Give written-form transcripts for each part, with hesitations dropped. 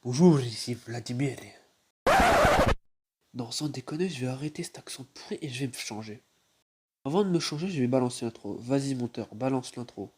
Bonjour, ici Vladimir. Non, sans déconner, je vais arrêter cet accent pourri et je vais me changer. Avant de me changer, je vais balancer l'intro. Vas-y, monteur, balance l'intro.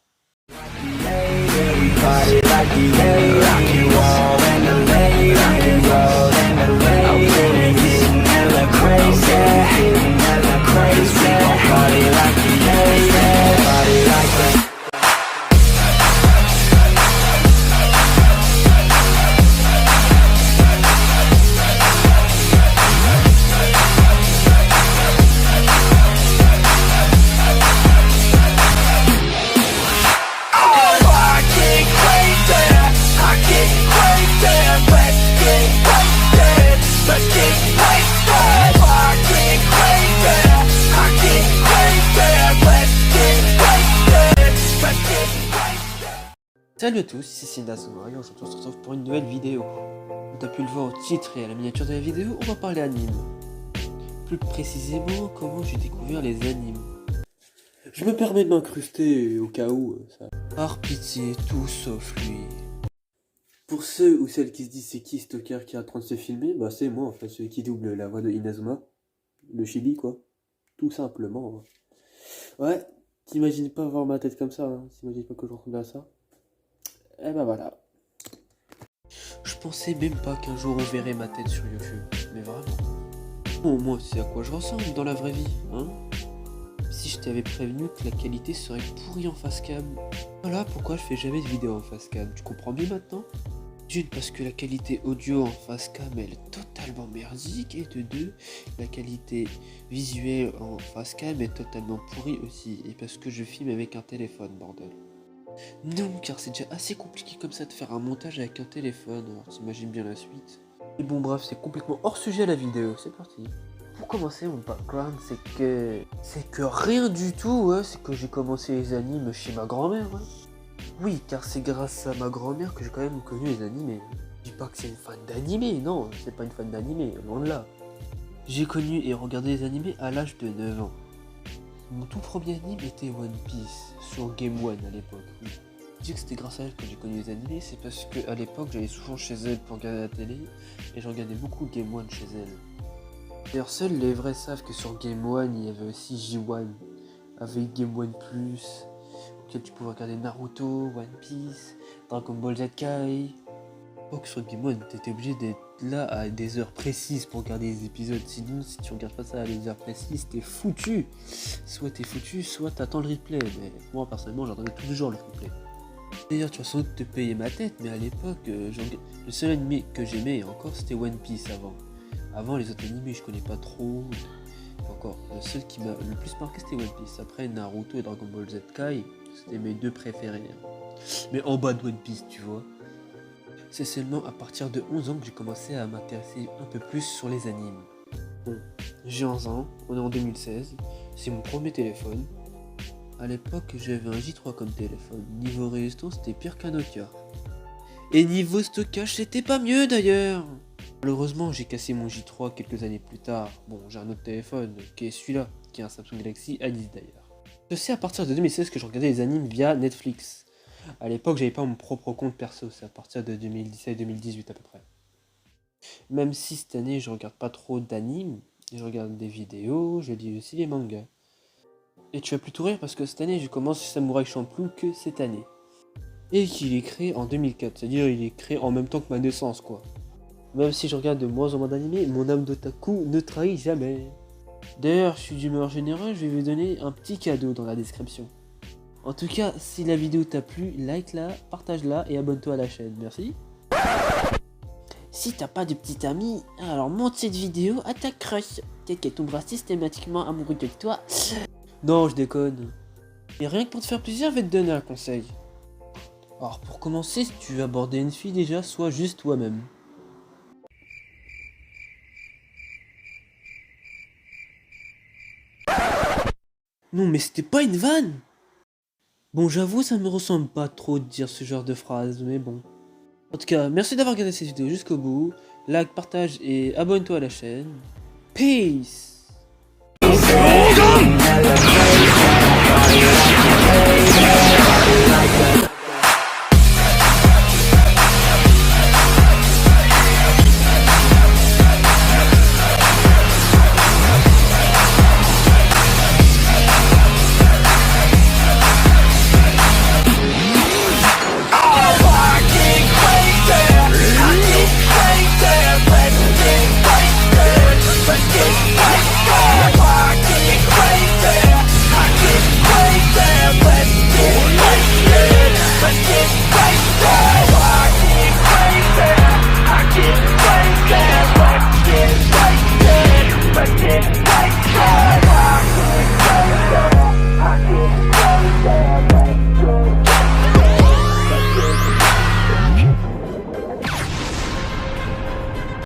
Salut à tous, ici c'est Inazuma et aujourd'hui on se retrouve pour une nouvelle vidéo. Comme tu as pu le voir au titre et à la miniature de la vidéo, on va parler anime. Plus précisément, comment j'ai découvert les animes. Je me permets de m'incruster au cas où ça. Par pitié, tout sauf lui. Pour ceux ou celles qui se disent c'est qui Stalker qui est en train de se filmer, bah c'est moi en fait, celui qui double la voix de Inazuma. Le chibi quoi. Tout simplement. Ouais, t'imagines pas voir ma tête comme ça, hein. T'imagines pas que je ressemble à ça. Et ben voilà. Je pensais même pas qu'un jour on verrait ma tête sur YouTube. Mais vraiment. Bon, moi, c'est à quoi je ressemble dans la vraie vie, hein. Si je t'avais prévenu que la qualité serait pourrie en face cam. Voilà pourquoi je fais jamais de vidéo en face cam. Tu comprends mieux maintenant? D'une, parce que la qualité audio en face cam elle est totalement merdique. Et de deux, la qualité visuelle en face cam est totalement pourrie aussi. Et parce que je filme avec un téléphone, bordel. Non, car c'est déjà assez compliqué comme ça de faire un montage avec un téléphone, alors t'imagines bien la suite. Et bon bref, c'est complètement hors sujet à la vidéo, c'est parti. Pour commencer, mon background, c'est que rien du tout, ouais, c'est que j'ai commencé les animes chez ma grand-mère, ouais. Oui, car c'est grâce à ma grand-mère que j'ai quand même connu les animés. Je dis pas que c'est une fan d'animé, non, c'est pas une fan d'animé, loin de là. J'ai connu et regardé les animés à l'âge de 9 ans. Mon tout premier anime était One Piece, sur Game One à l'époque. Oui. Je dis que c'était grâce à elle que j'ai connu les animés, c'est parce que à l'époque j'allais souvent chez elle pour regarder la télé, et je regardais beaucoup Game One chez elle. D'ailleurs seuls les vrais savent que sur Game One il y avait aussi J1, avec Game One Plus, auquel tu pouvais regarder Naruto, One Piece, Dragon Ball Z Kai. Donc sur Game One t'étais obligé d'être là à des heures précises pour regarder les épisodes, sinon si tu regardes pas ça à des heures précises t'es foutu. Soit t'es foutu, soit t'attends le replay, mais moi personnellement j'attendais toujours le replay. D'ailleurs tu vas sans doute te payer ma tête, mais à l'époque le seul anime que j'aimais encore c'était One Piece avant les autres animés je connais pas trop. Encore le seul qui m'a le plus marqué c'était One Piece. Après Naruto et Dragon Ball Z Kai c'était mes deux préférés, mais en bas de One Piece tu vois. C'est seulement à partir de 11 ans que j'ai commencé à m'intéresser un peu plus sur les animes. Bon, j'ai 11 ans, on est en 2016, c'est mon premier téléphone. À l'époque, j'avais un J3 comme téléphone. Niveau résistance, c'était pire qu'un Nokia. Et niveau stockage, c'était pas mieux d'ailleurs. Malheureusement, j'ai cassé mon J3 quelques années plus tard. Bon, j'ai un autre téléphone, qui est celui-là, qui est un Samsung Galaxy A10 d'ailleurs. Je sais à partir de 2016 que je regardais les animes via Netflix. À l'époque, j'avais pas mon propre compte perso, c'est à partir de 2017-2018 à peu près. Même si cette année, je regarde pas trop d'animes, je regarde des vidéos, je lis aussi les mangas. Et tu vas plutôt rire parce que cette année, je commence Samurai Champloo que cette année. Et qu'il est créé en 2004, c'est-à-dire il est créé en même temps que ma naissance quoi. Même si je regarde de moins en moins d'animés, mon âme d'otaku ne trahit jamais. D'ailleurs, je suis d'humeur générale, je vais vous donner un petit cadeau dans la description. En tout cas, si la vidéo t'a plu, like-la, partage-la et abonne-toi à la chaîne, merci. Si t'as pas de petit ami, alors montre cette vidéo à ta crush. Peut-être qu'elle tombera systématiquement amoureuse de toi. Non, je déconne. Et rien que pour te faire plaisir, je vais te donner un conseil. Alors pour commencer, si tu veux aborder une fille déjà, sois juste toi-même. Non mais c'était pas une vanne. Bon, j'avoue, ça me ressemble pas trop de dire ce genre de phrase, mais bon. En tout cas, merci d'avoir regardé cette vidéo jusqu'au bout. Like, partage et abonne-toi à la chaîne. Peace!